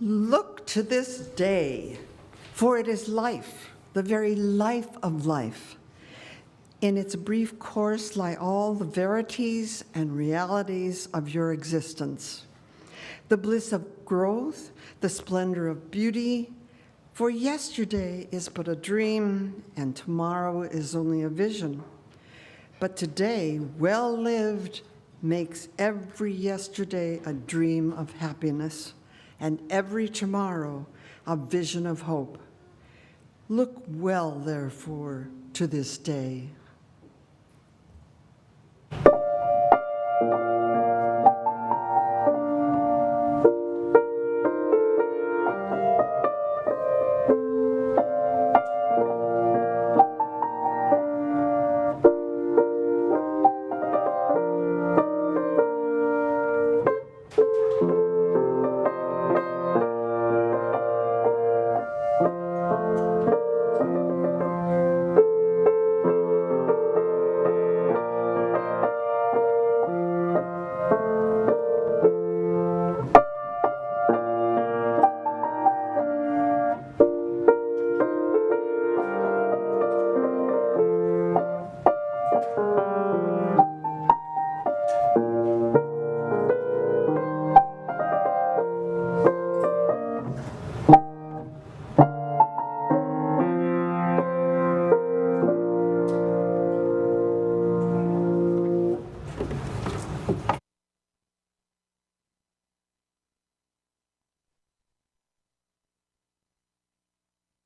Look to this day, for it is life, the very life of life. In its brief course lie all the verities and realities of your existence. The bliss of growth, the splendor of beauty, for yesterday is but a dream and tomorrow is only a vision. But today, well lived, makes every yesterday a dream of happiness, and every tomorrow a vision of hope. Look well, therefore, to this day.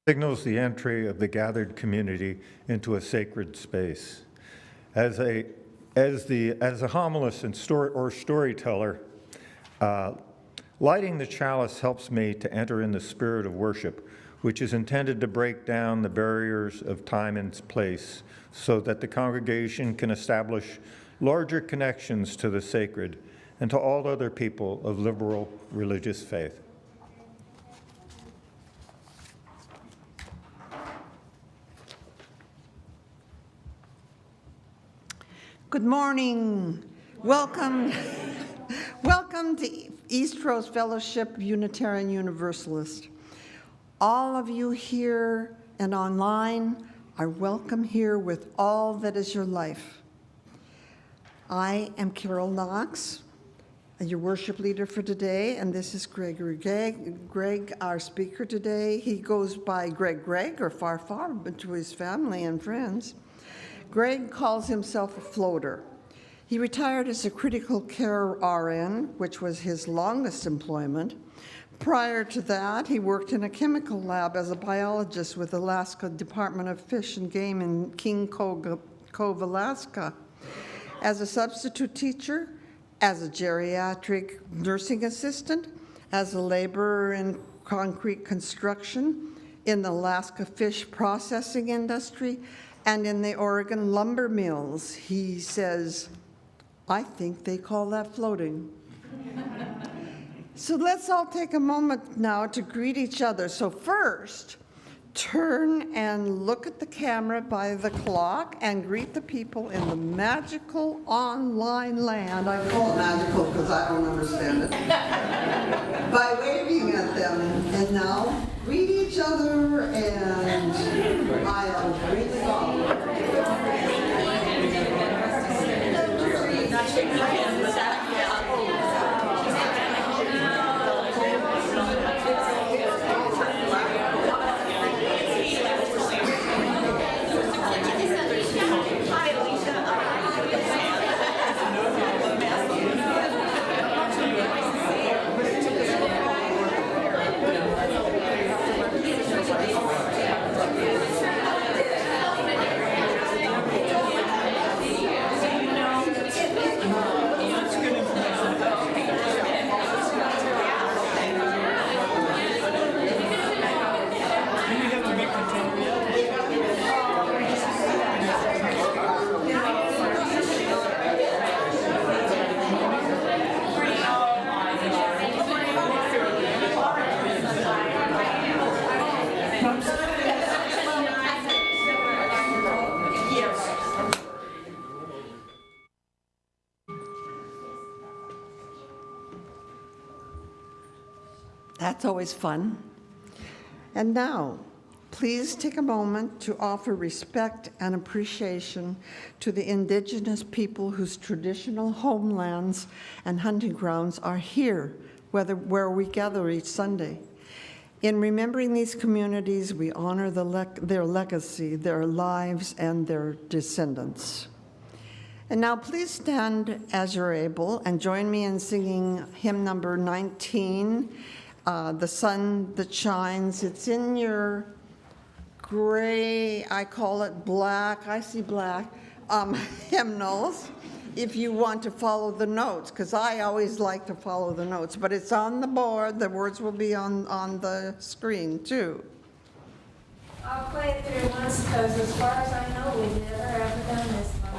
signals the entry of the gathered community into a sacred space. As a homilist and storyteller, lighting the chalice helps me to enter in the spirit of worship, which is intended to break down the barriers of time and place so that the congregation can establish larger connections to the sacred and to all other people of liberal religious faith. Good morning. Welcome to Eastrose Fellowship Unitarian Universalist. All of you here and online are welcome here with all that is your life. I am Carol Knox, your worship leader for today, and this is Gregg, our speaker today. He goes by Gregg, or Far to his family and friends. Gregg calls himself a floater. He retired as a critical care RN, which was his longest employment. Prior to that, he worked in a chemical lab as a biologist with Alaska Department of Fish and Game in King Cove, Alaska. As a substitute teacher, as a geriatric nursing assistant, as a laborer in concrete construction, in the Alaska fish processing industry, and in the Oregon lumber mills. He says, I think they call that floating. So let's all take a moment now to greet each other. So first, turn and look at the camera by the clock and greet the people in the magical online land. I call it magical because I don't understand it. By waving at them. And now, greet each other and I'll greet them all. That's always fun. And now, please take a moment to offer respect and appreciation to the indigenous people whose traditional homelands and hunting grounds are here, where we gather each Sunday. In remembering these communities, we honor their legacy, their lives, and their descendants. And now please stand as you're able and join me in singing hymn number 19, The Sun That Shines. It's in your gray, I call it black, I see black, hymnals, if you want to follow the notes, because I always like to follow the notes, but it's on the board, the words will be on the screen too. I'll play it through once, because as far as I know, we've never ever done this one.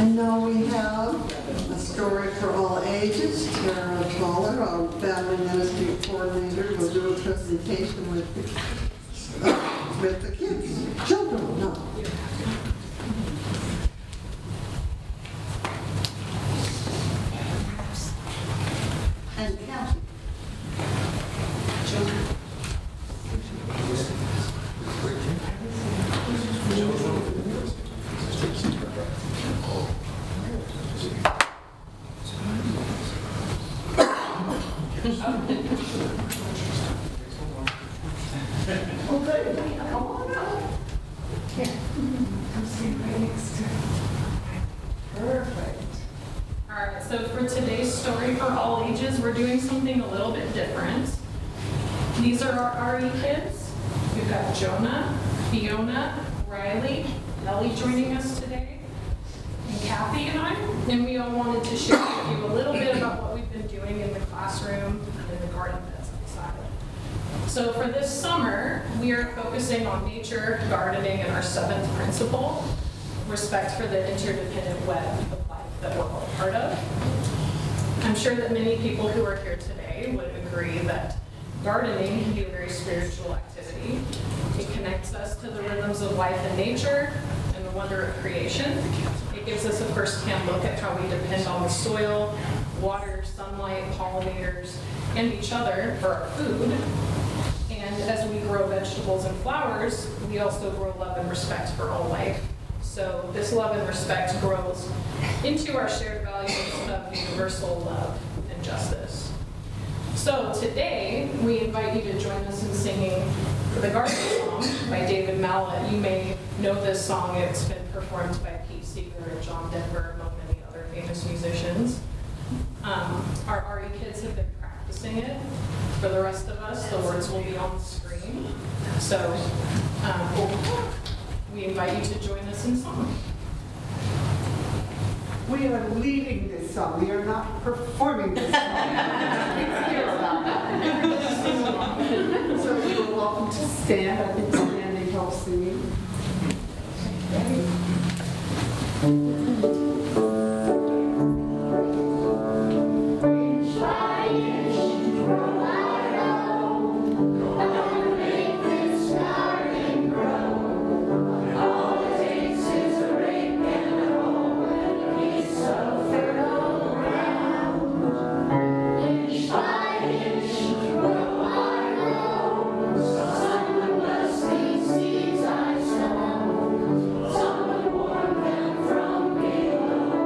And now we have a story for all ages. Tara Toller, our family ministry coordinator, will do a presentation with the kids, children, no. And Kathy. Alright, so for today's story for all ages, we're doing something a little bit different. These are our RE kids. We've got Jonah, Fiona, Riley, Ellie joining us today, and Kathy and I. And we all wanted to share with you a little bit about what we've been doing in the classroom and in the garden beds outside. So for this summer, we are focusing on nature, gardening, and our 7th principle, respect for the interdependent web of life that we're all part of. I'm sure that many people who are here today would agree that gardening can be a very spiritual activity. It connects us to the rhythms of life and nature and the wonder of creation. It gives us a first-hand look at how we depend on the soil, water, sunlight, pollinators, and each other for our food. And as we grow vegetables and flowers, we also grow love and respect for all life. So this love and respect grows into our shared values of universal love and justice. So today, we invite you to join us in singing the Garden Song by David Mallet. You may know this song. It's been performed by Pete Seeger and John Denver, among many other famous musicians. Our RE kids have been practicing it. For the rest of us, the words will be on the screen. So we invite you to join us in song. We are leading this song. We are not performing this song. It's clear about that. So you are welcome to stand. I think standing helps singing. Seeds I sow, someone warn them from below.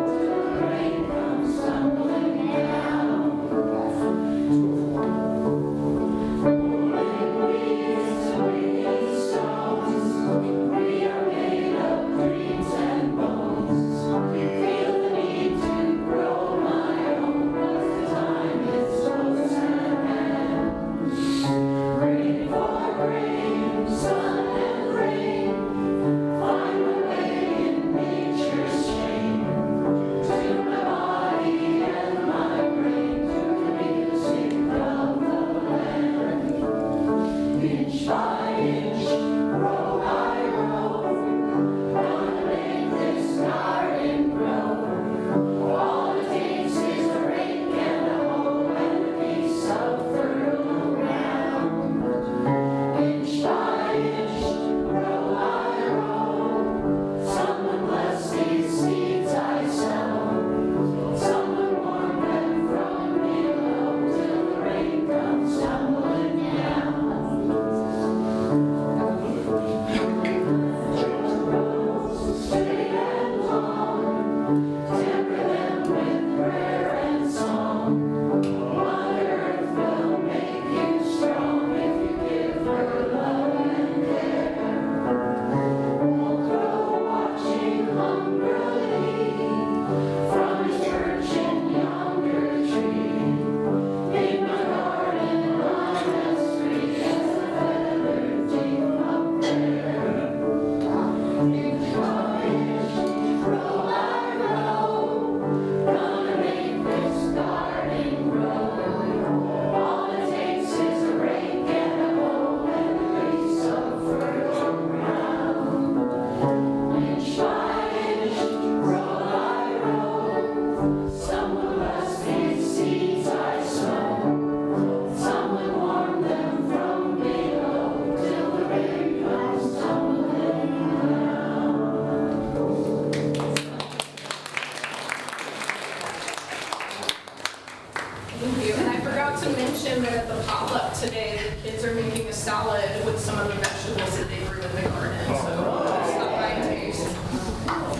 mention that at the potluck today, the kids are making a salad with some of the vegetables that they grew in the garden. So stop by and taste.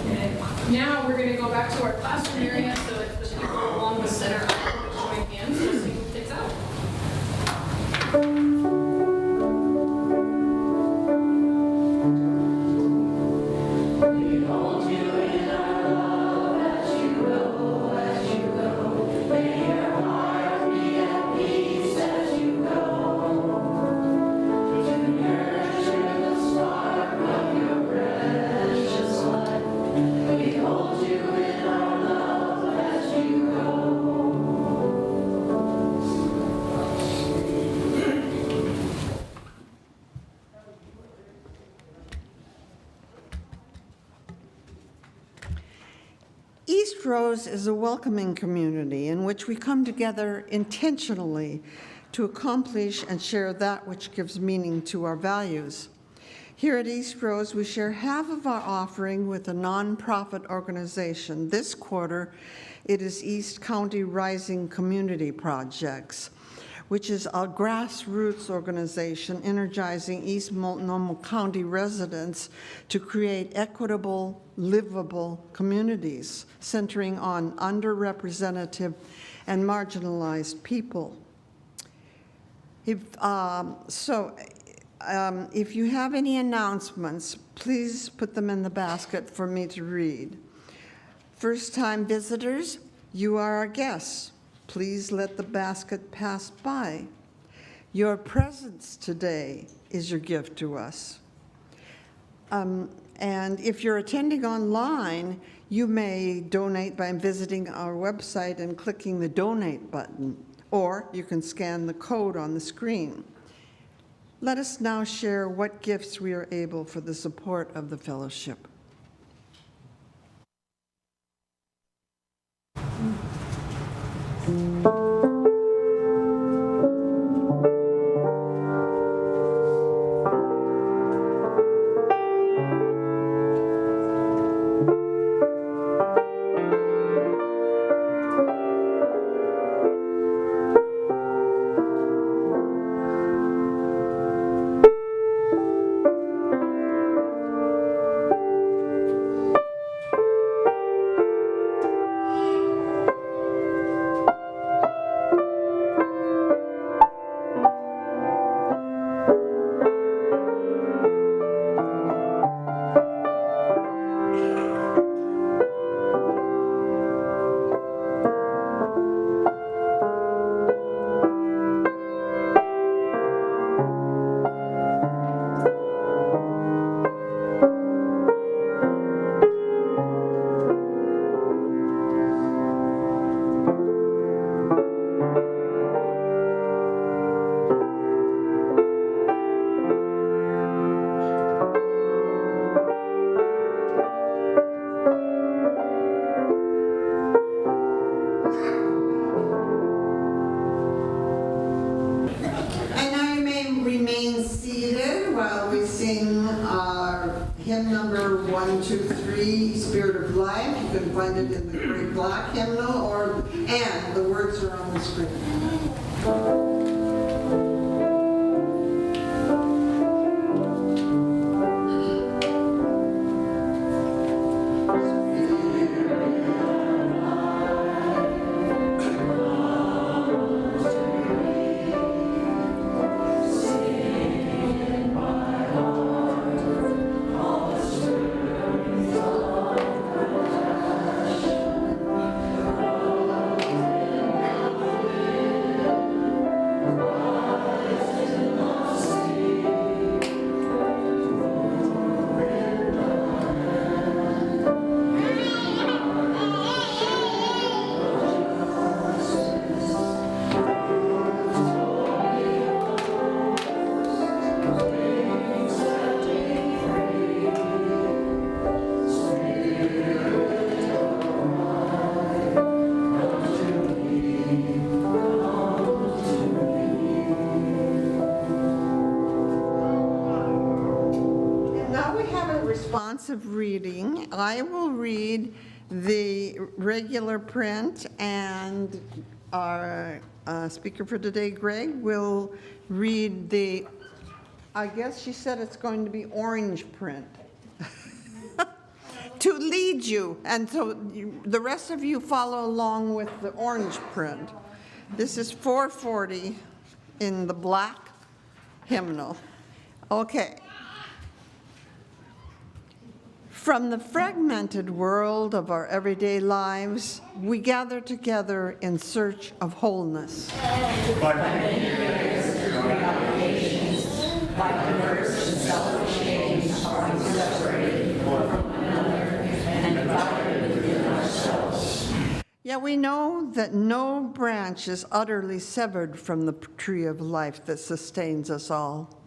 And now we're going to go back to our classroom area. So if the people along the center aisle join hands, we'll sing the kids out. Eastrose is a welcoming community in which we come together intentionally to accomplish and share that which gives meaning to our values. Here at Eastrose, we share half of our offering with a nonprofit organization. This quarter, it is East County Rising Community Projects, which is a grassroots organization energizing East Multnomah County residents to create equitable, livable communities centering on underrepresented and marginalized people. If you have any announcements, please put them in the basket for me to read. First-time visitors, you are our guests. Please let the basket pass by. Your presence today is your gift to us. And if you're attending online, you may donate by visiting our website and clicking the donate button, or you can scan the code on the screen. Let us now share what gifts we are able for the support of the fellowship. Hymn number 123, Spirit of Life. You can find it in the gray black hymnal, and the words are on the screen. Responsive reading. I will read the regular print and our speaker for today, Gregg, will read the, I guess she said it's going to be orange print. To lead you, and so the rest of you follow along with the orange print. This is 440 in the black hymnal. Okay. From the fragmented world of our everyday lives, we gather together in search of wholeness. Yet we know that no branch is utterly severed from the tree of life that sustains us all.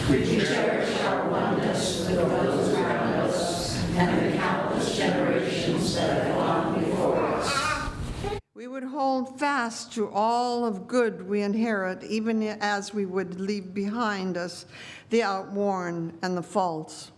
We cherish our oneness with those around us and the countless generations that have gone before us. We would hold fast to all of good we inherit, even as we would leave behind us the outworn and the false.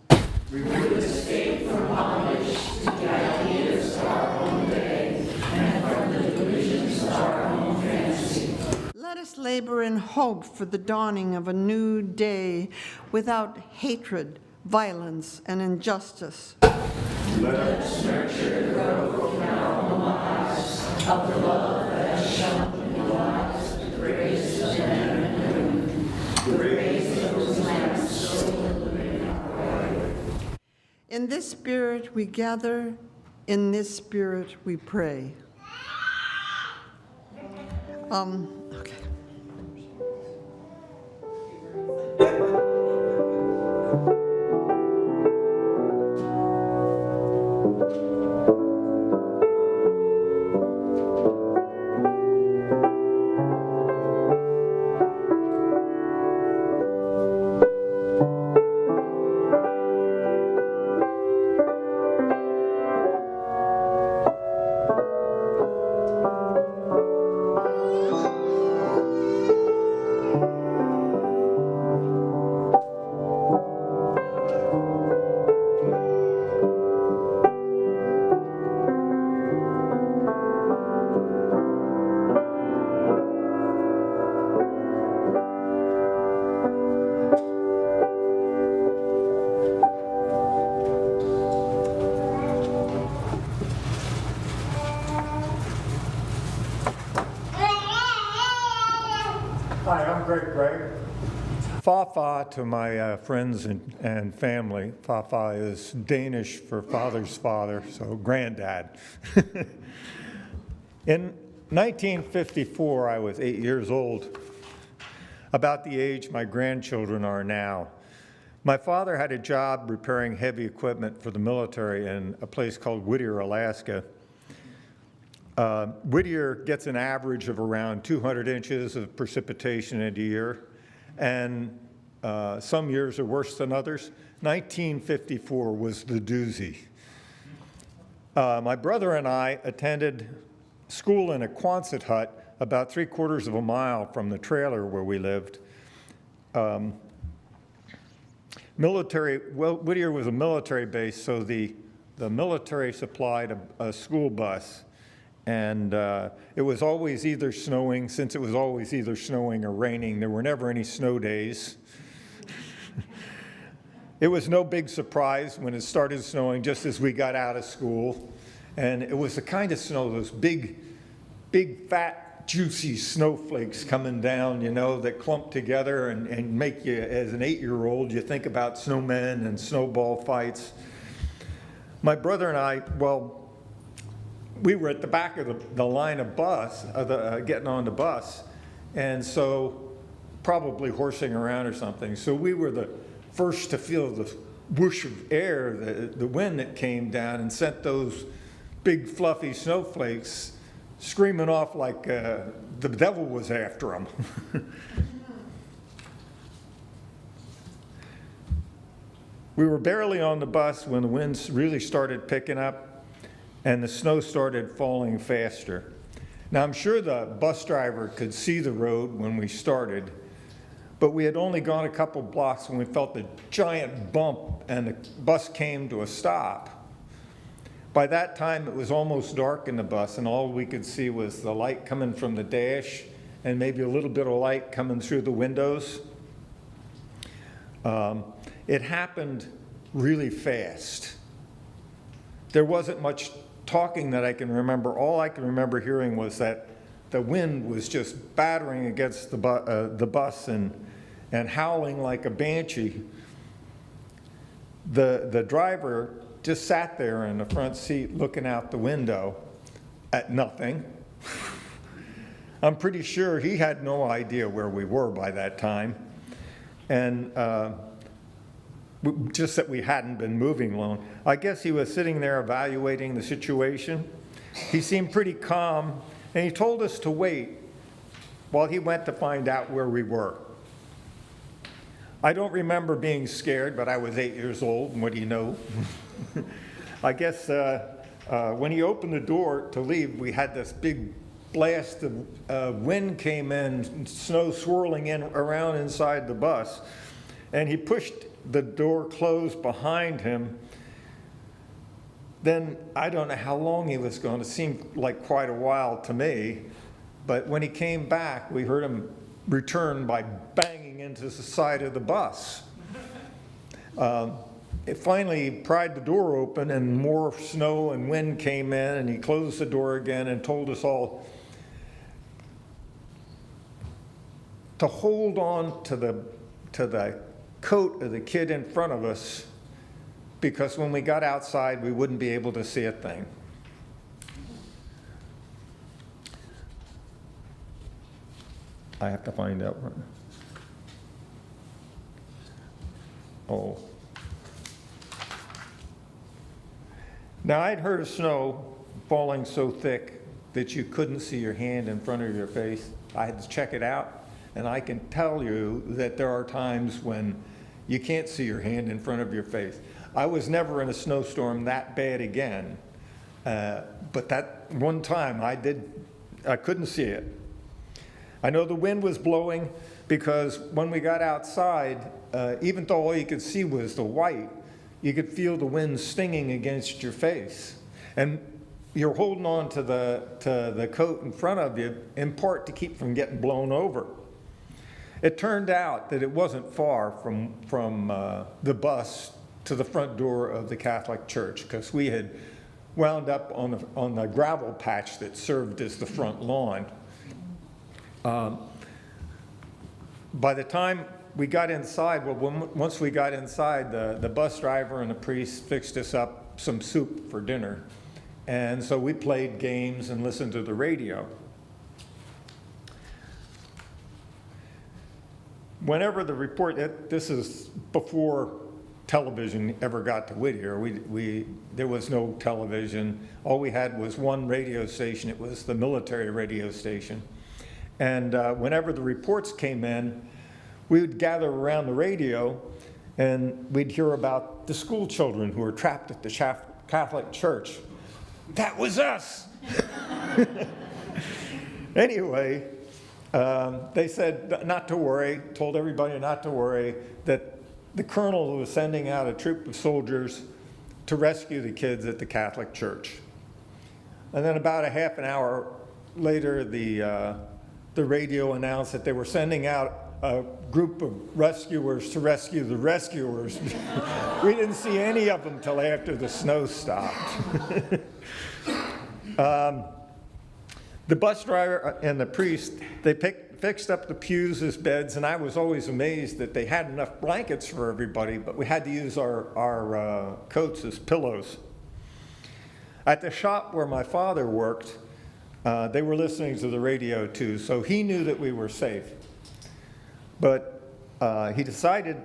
We would escape from bondage to the ideas of our own day and from the delusions of our own fancy. Let us labor in hope for the dawning of a new day without hatred, violence, and injustice. Let us nurture the growth in our own lives of the love that has shone in the lives of the grace of men and women, the rays of those lamps so illuminate our way. In this spirit we gather, in this spirit we pray. Okay. Hi, I'm Gregg. Fa-fa to my friends and family. Fa-fa is Danish for father's father, so granddad. In 1954, I was 8 years old, about the age my grandchildren are now. My father had a job repairing heavy equipment for the military in a place called Whittier, Alaska. Whittier gets an average of around 200 inches of precipitation in a year, and some years are worse than others. 1954 was the doozy. My brother and I attended school in a Quonset hut about 3/4 of a mile from the trailer where we lived. Whittier was a military base, so the military supplied a school bus. And it was always either snowing, since it was always either snowing or raining. There were never any snow days. It was no big surprise when it started snowing just as we got out of school. And it was the kind of snow, those big, fat, juicy snowflakes coming down, you know, that clump together and make you, as an 8-year-old, you think about snowmen and snowball fights. My brother and I, we were at the back of the line of bus, getting on the bus, and so probably horsing around or something. So we were the first to feel the whoosh of air, the wind that came down and sent those big fluffy snowflakes screaming off like the devil was after them. We were barely on the bus when the winds really started picking up and the snow started falling faster. Now, I'm sure the bus driver could see the road when we started, but we had only gone a couple blocks when we felt the giant bump and the bus came to a stop. By that time, it was almost dark in the bus, and all we could see was the light coming from the dash and maybe a little bit of light coming through the windows. It happened really fast. There wasn't much talking that I can remember. All I can remember hearing was that the wind was just battering against the bus and howling like a banshee. The driver just sat there in the front seat looking out the window at nothing. I'm pretty sure he had no idea where we were by that time. And just that we hadn't been moving long. I guess he was sitting there evaluating the situation. He seemed pretty calm, and he told us to wait while he went to find out where we were. I don't remember being scared, but I was 8 years old, and what do you know? I guess when he opened the door to leave, we had this big blast of wind came in, snow swirling in around inside the bus, and he pushed the door closed behind him. Then I don't know how long he was gone. It seemed like quite a while to me, but when he came back, we heard him return by banging into the side of the bus. It finally pried the door open, and more snow and wind came in, and he closed the door again and told us all to hold on to the coat of the kid in front of us, because when we got outside, we wouldn't be able to see a thing. I have to find out. Oh. Now, I'd heard of snow falling so thick that you couldn't see your hand in front of your face. I had to check it out, and I can tell you that there are times when you can't see your hand in front of your face. I was never in a snowstorm that bad again, but that one time I couldn't see it. I know the wind was blowing because when we got outside, even though all you could see was the white, you could feel the wind stinging against your face. And you're holding on to the coat in front of you, in part to keep from getting blown over. It turned out that it wasn't far from the bus to the front door of the Catholic Church, because we had wound up on the gravel patch that served as the front lawn. By the time we got inside, once we got inside, the bus driver and the priest fixed us up some soup for dinner. And so we played games and listened to the radio. Whenever the report, this is before television ever got to Whittier. There was no television. All we had was one radio station. It was the military radio station. And whenever the reports came in, we would gather around the radio, and we'd hear about the school children who were trapped at the Catholic Church. That was us! Anyway, they said not to worry, told everybody not to worry, that the colonel was sending out a troop of soldiers to rescue the kids at the Catholic Church. And then about a half an hour later, the radio announced that they were sending out a group of rescuers to rescue the rescuers. We didn't see any of them till after the snow stopped. The bus driver and the priest, they fixed up the pews as beds, and I was always amazed that they had enough blankets for everybody, but we had to use our coats as pillows. At the shop where my father worked, they were listening to the radio too, so he knew that we were safe. But he decided,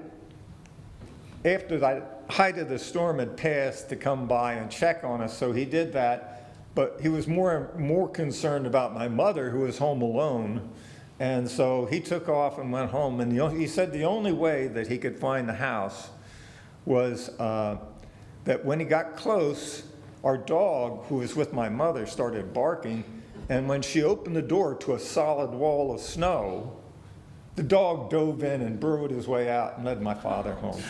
after the height of the storm had passed, to come by and check on us, so he did that. But he was more concerned about my mother, who was home alone, and so he took off and went home. And he said the only way that he could find the house was that when he got close, our dog, who was with my mother, started barking, and when she opened the door to a solid wall of snow, the dog dove in and burrowed his way out and led my father home.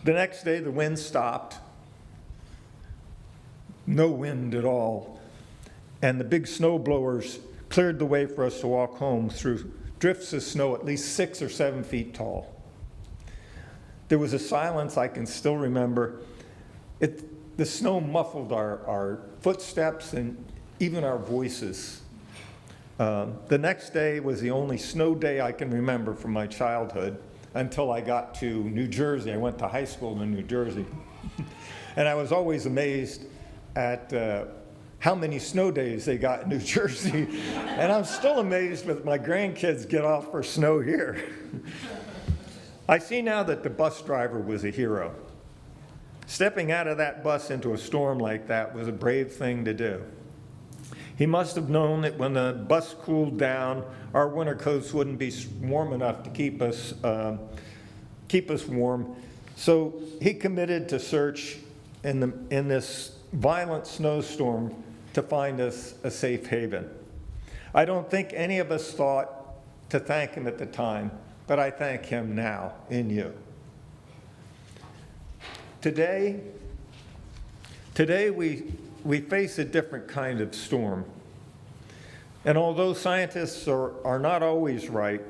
The next day, the wind stopped. No wind at all. And the big snow blowers cleared the way for us to walk home through drifts of snow at least 6 or 7 feet tall. There was a silence I can still remember. The snow muffled our footsteps and even our voices. The next day was the only snow day I can remember from my childhood until I got to New Jersey. I went to high school in New Jersey. And I was always amazed at how many snow days they got in New Jersey. And I'm still amazed that my grandkids get off for snow here. I see now that the bus driver was a hero. Stepping out of that bus into a storm like that was a brave thing to do. He must have known that when the bus cooled down, our winter coats wouldn't be warm enough to keep us warm. So he committed to search in this violent snowstorm to find us a safe haven. I don't think any of us thought to thank him at the time, but I thank him now in you. Today we face a different kind of storm. And although scientists are not always right,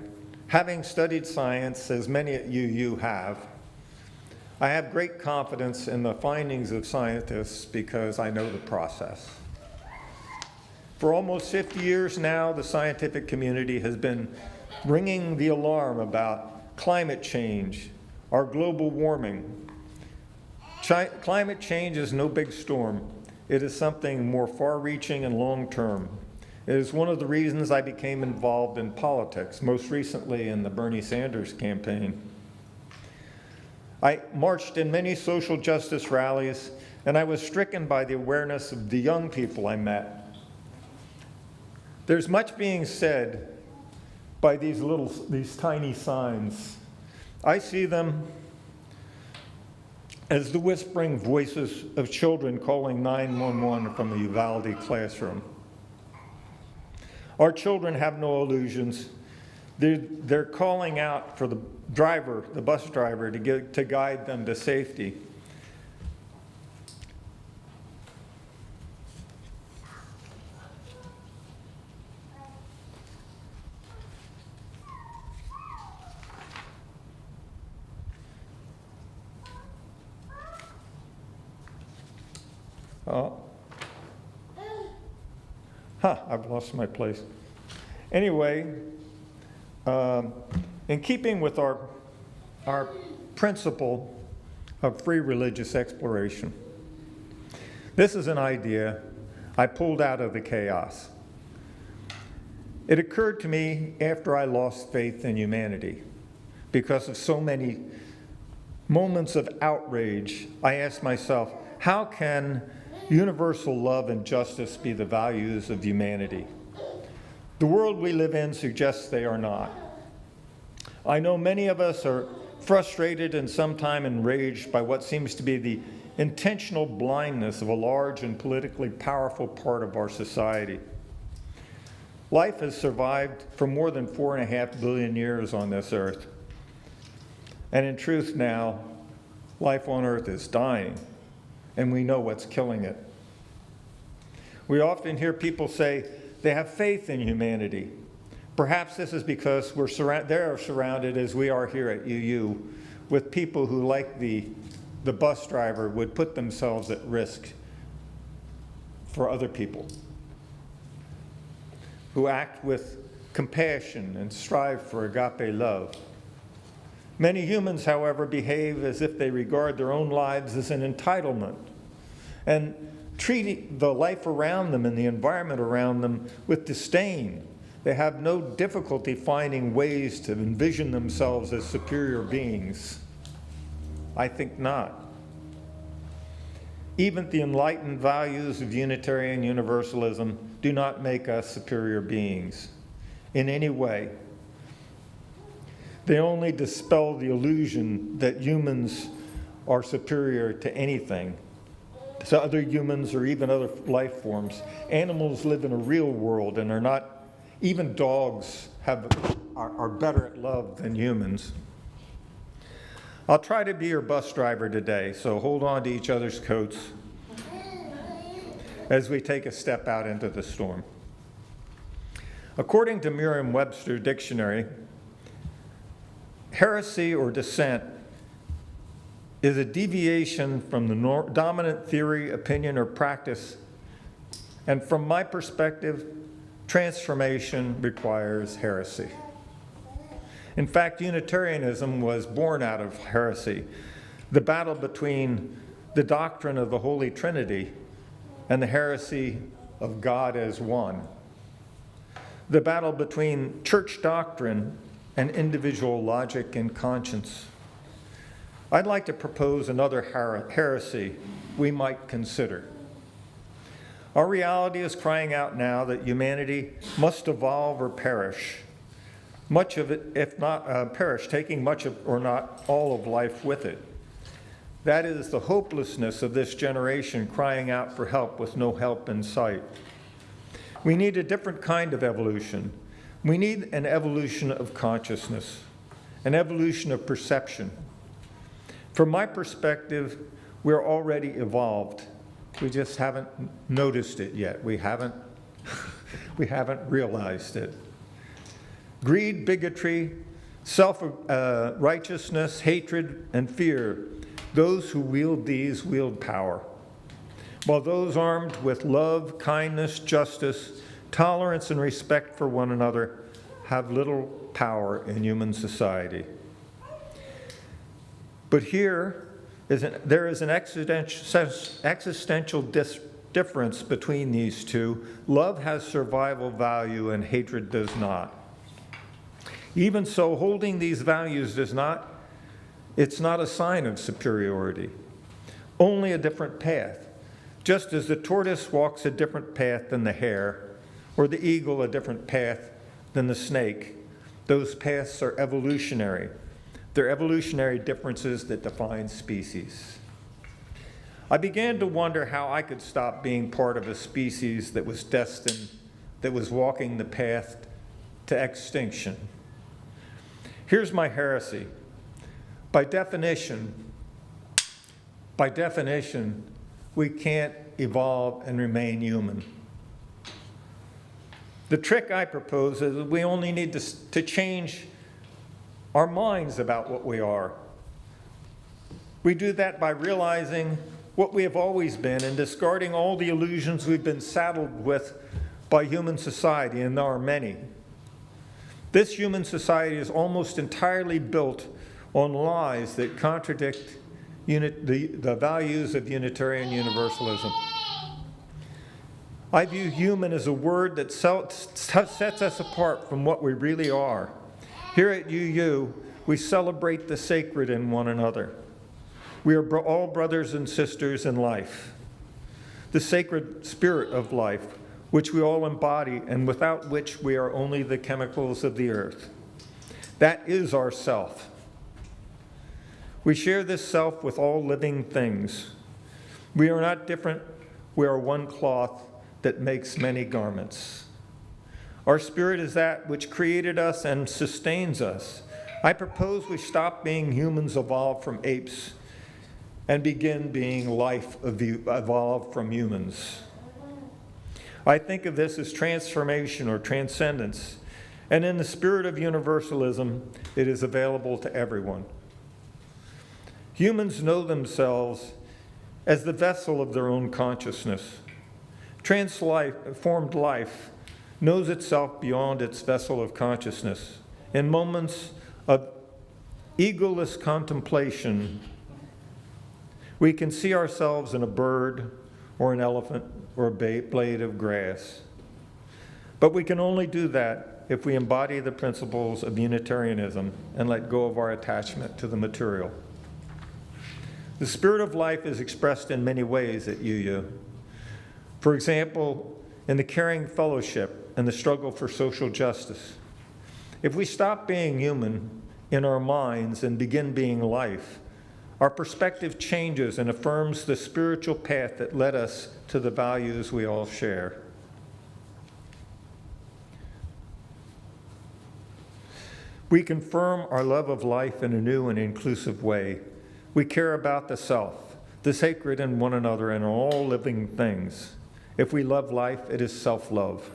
having studied science, as many at UU have, I have great confidence in the findings of scientists because I know the process. For almost 50 years now, the scientific community has been ringing the alarm about climate change, our global warming. Climate change is no big storm. It is something more far-reaching and long-term. It is one of the reasons I became involved in politics, most recently in the Bernie Sanders campaign. I marched in many social justice rallies, and I was stricken by the awareness of the young people I met. There's much being said by these tiny signs. I see them as the whispering voices of children calling 911 from a Uvalde classroom. Our children have no illusions. They're calling out for the bus driver, to guide them to safety. I've lost my place. Anyway, in keeping with our principle of free religious exploration, this is an idea I pulled out of the chaos. It occurred to me after I lost faith in humanity. Because of so many moments of outrage, I asked myself, how can universal love and justice be the values of humanity? The world we live in suggests they are not. I know many of us are frustrated and sometimes enraged by what seems to be the intentional blindness of a large and politically powerful part of our society. Life has survived for more than 4.5 billion years on this earth. And in truth now, life on earth is dying, and we know what's killing it. We often hear people say they have faith in humanity. Perhaps this is because they're surrounded, as we are here at UU, with people who, like the bus driver, would put themselves at risk for other people, who act with compassion and strive for agape love. Many humans, however, behave as if they regard their own lives as an entitlement and treat the life around them and the environment around them with disdain. They have no difficulty finding ways to envision themselves as superior beings. I think not. Even the enlightened values of Unitarian Universalism do not make us superior beings in any way. They only dispel the illusion that humans are superior to anything, to other humans or even other life forms. Animals live in a real world and are not, even dogs are better at love than humans. I'll try to be your bus driver today, so hold on to each other's coats as we take a step out into the storm. According to Merriam-Webster Dictionary, heresy or dissent is a deviation from the dominant theory, opinion, or practice. And from my perspective, transformation requires heresy. In fact, Unitarianism was born out of heresy, the battle between the doctrine of the Holy Trinity and the heresy of God as one. The battle between church doctrine and individual logic and conscience. I'd like to propose another heresy we might consider. Our reality is crying out now that humanity must evolve or perish. Much of it, if not perish, taking much of, or not all of life with it. That is the hopelessness of this generation crying out for help with no help in sight. We need a different kind of evolution. We need an evolution of consciousness, an evolution of perception. From my perspective, we're already evolved. We just haven't noticed it yet. We haven't realized it. Greed, bigotry, self-righteousness, hatred, and fear, those who wield these wield power. While those armed with love, kindness, justice, tolerance, and respect for one another have little power in human society. But there is an existential difference between these two. Love has survival value and hatred does not. Even so, holding these values it's not a sign of superiority, only a different path. Just as the tortoise walks a different path than the hare, or the eagle a different path than the snake, those paths are evolutionary. They're evolutionary differences that define species. I began to wonder how I could stop being part of a species that was walking the path to extinction. Here's my heresy. By definition, we can't evolve and remain human. The trick I propose is that we only need to change our minds about what we are. We do that by realizing what we have always been and discarding all the illusions we've been saddled with by human society, and there are many. This human society is almost entirely built on lies that contradict the values of Unitarian Universalism. I view human as a word that sets us apart from what we really are. Here at UU, we celebrate the sacred in one another. We are all brothers and sisters in life. The sacred spirit of life, which we all embody and without which we are only the chemicals of the earth. That is our self. We share this self with all living things. We are not different. We are one cloth that makes many garments. Our spirit is that which created us and sustains us. I propose we stop being humans evolved from apes and begin being life evolved from humans. I think of this as transformation or transcendence, and in the spirit of universalism, it is available to everyone. Humans know themselves as the vessel of their own consciousness. Transformed life knows itself beyond its vessel of consciousness. In moments of egoless contemplation, we can see ourselves in a bird or an elephant or a blade of grass. But we can only do that if we embody the principles of Unitarianism and let go of our attachment to the material. The spirit of life is expressed in many ways at UU. For example, in the caring fellowship and the struggle for social justice. If we stop being human in our minds and begin being life, our perspective changes and affirms the spiritual path that led us to the values we all share. We confirm our love of life in a new and inclusive way. We care about the self, the sacred in one another and all living things. If we love life, it is self-love.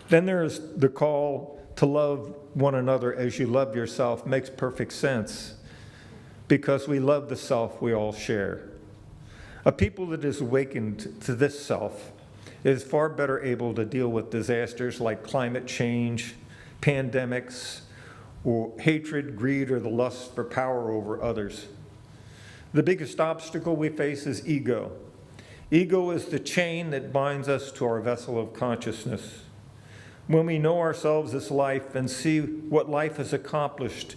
Then there's the call to love one another as you love yourself. Makes perfect sense because we love the self we all share. A people that is awakened to this self is far better able to deal with disasters like climate change, pandemics, or hatred, greed, or the lust for power over others. The biggest obstacle we face is ego. Ego is the chain that binds us to our vessel of consciousness. When we know ourselves as life and see what life has accomplished,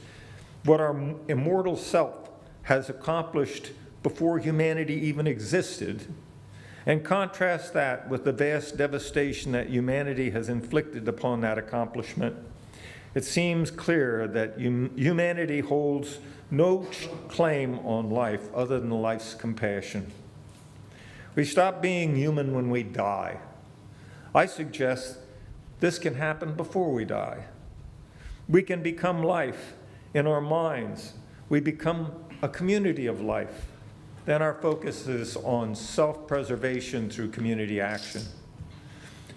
what our immortal self has accomplished before humanity even existed, and contrast that with the vast devastation that humanity has inflicted upon that accomplishment, it seems clear that humanity holds no claim on life other than life's compassion. We stop being human when we die. I suggest this can happen before we die. We can become life in our minds. We become a community of life. Then our focus is on self-preservation through community action.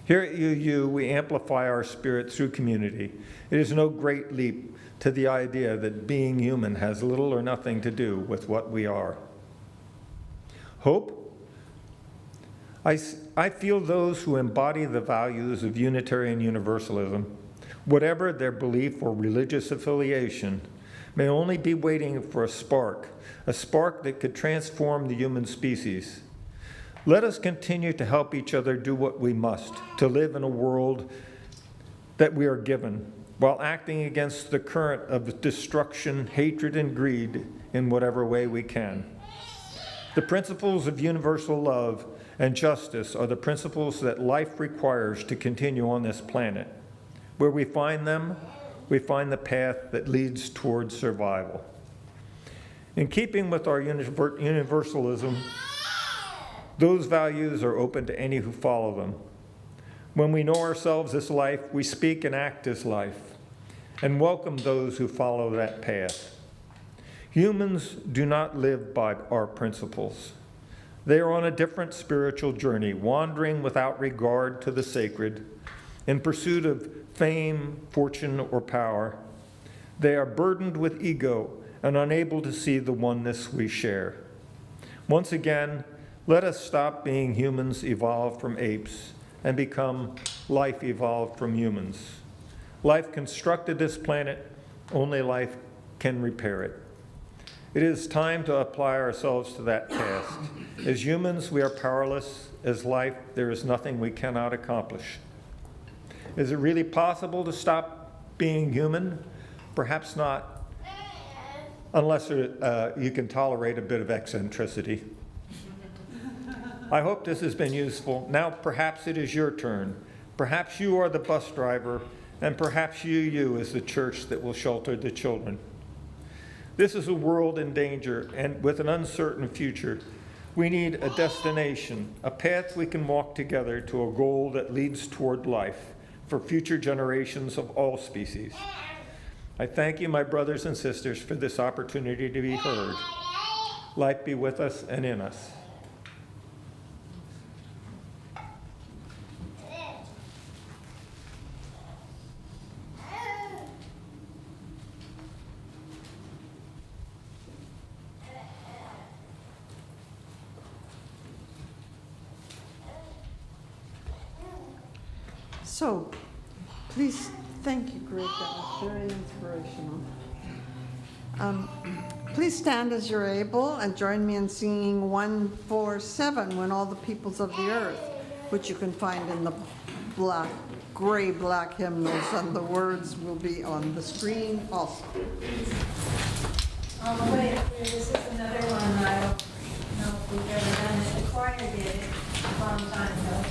Here at UU, we amplify our spirit through community. It is no great leap to the idea that being human has little or nothing to do with what we are. Hope? I feel those who embody the values of Unitarian Universalism, whatever their belief or religious affiliation, may only be waiting for a spark that could transform the human species. Let us continue to help each other do what we must to live in a world that we are given, while acting against the current of destruction, hatred, and greed in whatever way we can. The principles of universal love and justice are the principles that life requires to continue on this planet. Where we find them, we find the path that leads towards survival. In keeping with our universalism, those values are open to any who follow them. When we know ourselves as life, we speak and act as life, and welcome those who follow that path. Humans do not live by our principles. They are on a different spiritual journey, wandering without regard to the sacred, in pursuit of fame, fortune, or power. They are burdened with ego and unable to see the oneness we share. Once again, let us stop being humans evolved from apes and become life evolved from humans. Life constructed this planet, only life can repair it. It is time to apply ourselves to that task. As humans, we are powerless. As life, there is nothing we cannot accomplish. Is it really possible to stop being human? Perhaps not, unless you can tolerate a bit of eccentricity. I hope this has been useful. Now perhaps it is your turn. Perhaps you are the bus driver, and perhaps you is the church that will shelter the children. This is a world in danger, and with an uncertain future. We need a destination, a path we can walk together to a goal that leads toward life for future generations of all species. I thank you, my brothers and sisters, for this opportunity to be heard. Light be with us and in us. So, please, thank you, Greg. That was very inspirational. Please stand as you're able and join me in singing 147, When All the Peoples of the Earth, which you can find in the gray black hymnals, and the words will be on the screen also. Oh, wait, this is another one I don't know if we've ever done it. The choir did it a long time ago.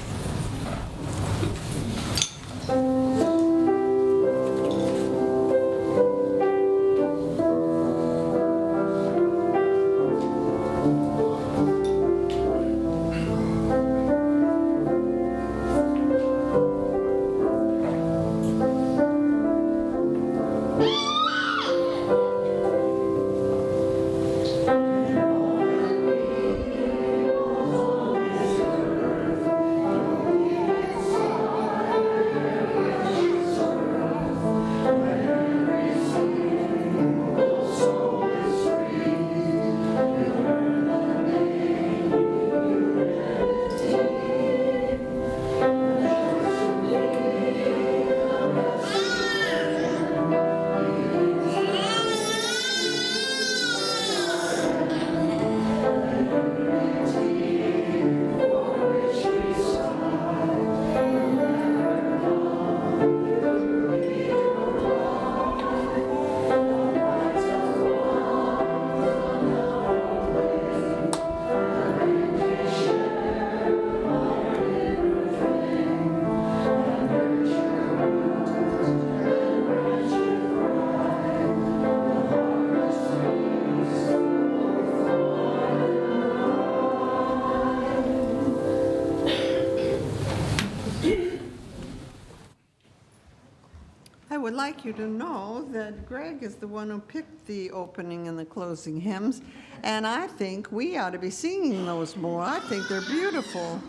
would like you to know that Gregg is the one who picked the opening and the closing hymns, and I think we ought to be singing those more. I think they're beautiful.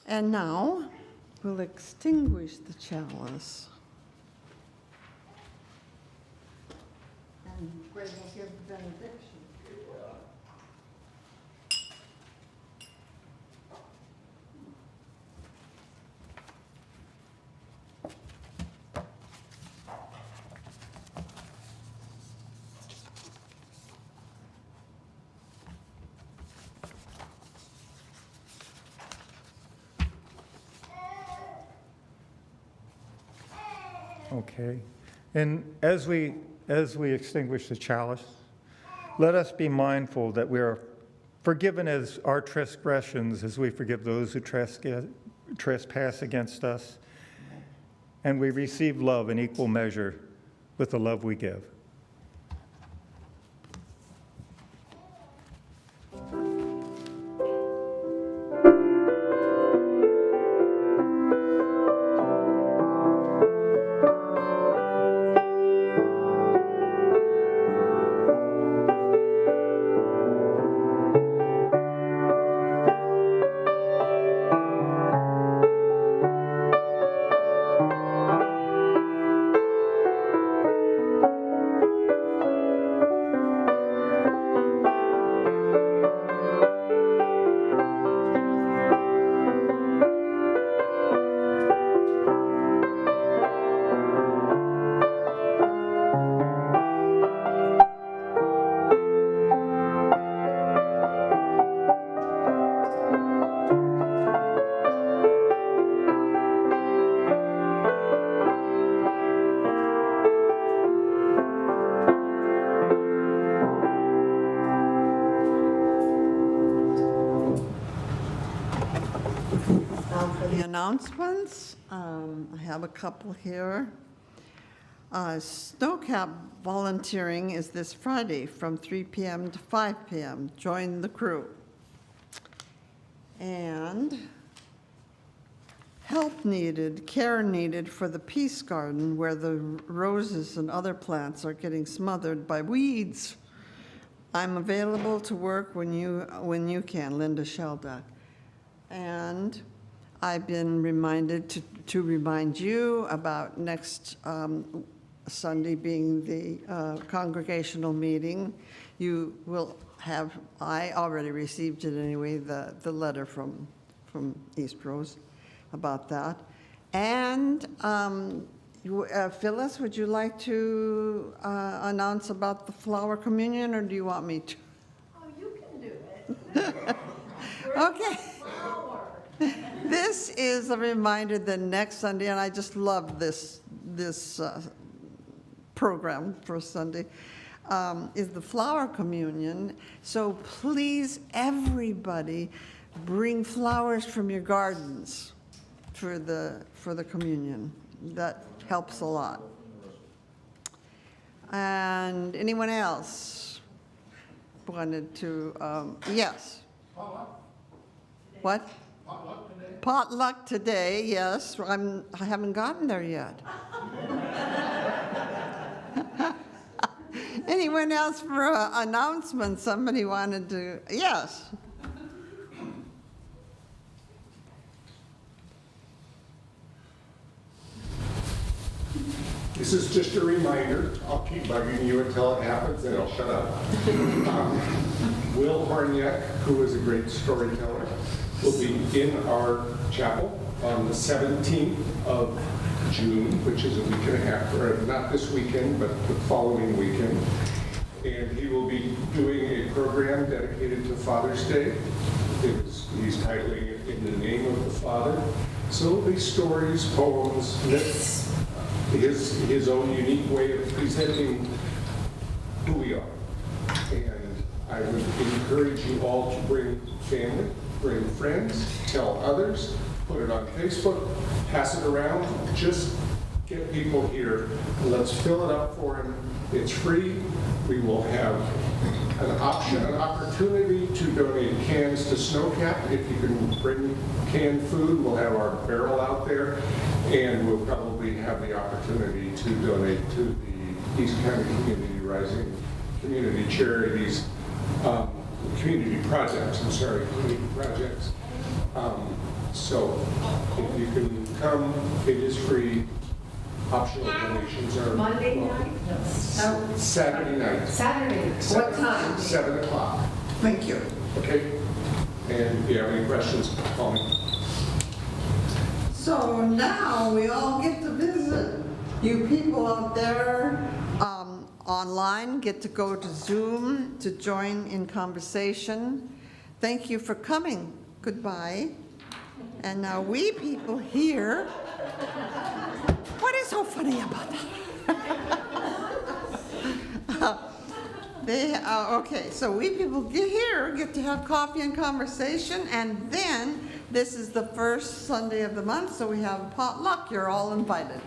And now we'll extinguish the chalice. And Gregg will give the benediction. Okay. And as we extinguish the chalice, let us be mindful that we are forgiven as our transgressions, as we forgive those who trespass against us, and we receive love in equal measure with the love we give. Announcements. I have a couple here. Snowcap volunteering is this Friday from 3 p.m. to 5 p.m. Join the crew. And help needed, care needed for the Peace Garden where the roses and other plants are getting smothered by weeds. I'm available to work when you can, Linda Shelduck. And I've been reminded to remind you about next Sunday being the congregational meeting. You will have, I already received it anyway, the letter from Eastrose about that. And Phyllis, would you like to announce about the flower communion, or do you want me to? Oh, you can do it. Okay. This is a reminder that next Sunday, and I just love this program for Sunday, is the flower communion. So please, everybody, bring flowers from your gardens for the communion. That helps a lot. And anyone else wanted to? Yes. What? Potluck today, yes. I haven't gotten there yet. Anyone else for an announcement? Somebody wanted to, yes. This is just a reminder. I'll keep bugging you until it happens, and I'll shut up. Will Horniak, who is a great storyteller, will be in our chapel on the 17th of June, which is a week and a half, or not this weekend, but the following weekend. And he will be doing a program dedicated to Father's Day. He's titling it In the Name of the Father. So it'll be stories, poems, myths, his own unique way of presenting who we are. And I would encourage you all to bring family, bring friends, tell others, put it on Facebook, pass it around, just get people here. Let's fill it up for him. It's free. We will have an opportunity to donate cans to to snow cap. If you can bring canned food, we'll have our barrel out there, and we'll probably have the opportunity to donate to the East County Community Rising community charities, community projects, community projects. So if you can come, it is free. Optional donations are Monday night? Saturday night. Saturday. What time? 7 o'clock. Thank you. Okay? And if you have any questions, call me. So now we all get to visit. You people out there online get to go to Zoom to join in conversation. Thank you for coming. Goodbye. And now we people here, what is so funny about that? Okay, so we people get to have coffee and conversation, and then this is the first Sunday of the month, so we have a potluck. You're all invited.